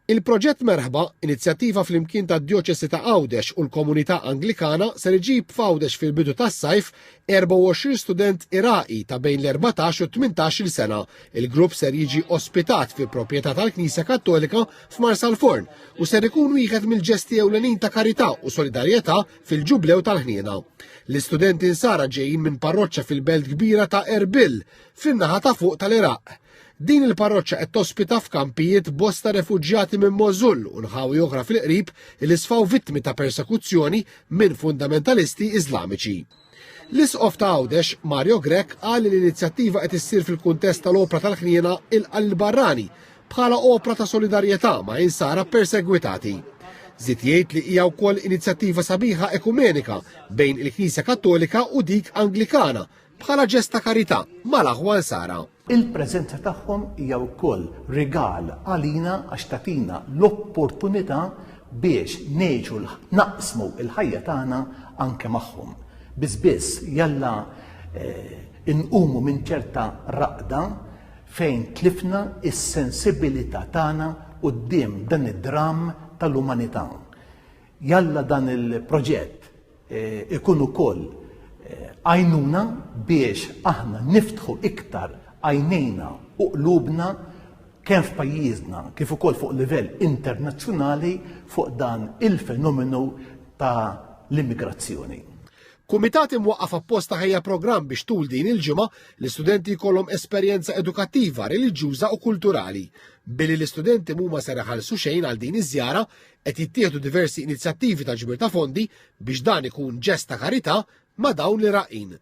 Il-proġett Merħba, inizjattiva fl-imkien tad-Djoċesi ta' Għawdex u l-Komunità Anglikana, ser iġib f'Għawdex fil-bidu tas-sajf 24 student Iraqi ta' bejn l-14 u 18 sena. Il-grupp ser jiġi ospitat fil-proprjetà tal-Knisja Kattolika f'Marsalforn u ser ikun wieħed mill-ġesti ewlenin ta' karità u solidarjetà fil-ġublew tal-ħniena. L-istudenti nsara ġejjin minn parroċċa fil-belt kbira ta' Erbil, fin-naħa ta' fuq tal-Iraq. Din il-parroċċa qed tospita f'kampijiet bosta refuġjati minn Mosul u nħawi oħra fil-qrib li sfaw vittmi ta' persekuzzjoni minn fundamentalisti Iżlamiċi. L-isqof ta' Għawdex, Mario Grek, qal li l-inizjattiva qed issir fil-kuntest tal-opra tal-ħniena il-Barrani bħala opra ta' solidarjetà ma' insara persegwitati. Żied jgħid li hija wkoll inizjattiva sabiħa ekumenika bejn il-Knisja Kattolika u dik Anglikana bħala ġest ta' karità mal-aħwa nsara. Il-preżenza tagħhom hija wkoll rigal għalina għax tagħtina l-opportunità biex neġu naqsmu l-ħajja tagħna anke magħhom. Biss jalla inqumu minn ċerta raqda fejn tlifna is-sensibilità tagħna quddiem dan id-dram tal-umanità. Jalla dan il-proġett ikun ukoll għajnuna biex aħna niftħu iktar għajnejna u qlubna kemm f'pajjiżna kif ukoll fuq livell internazzjonali fuq dan il-fenomenu ta' l-immigrazzjoni. Kumitat imwaqqaf apposta ħejja programm biex tul din il-ġimgħa l-istudenti jkollhom esperjenza edukattiva, reliġjuża u kulturali. Billi l-istudenti mhuma se iħallsu xejn għal din iż-żjara qed jittieħdu diversi inizjattivi ta' ġbir ta' fondi biex dan ikun ġest ta' karità ma' dawn l-Iraqin.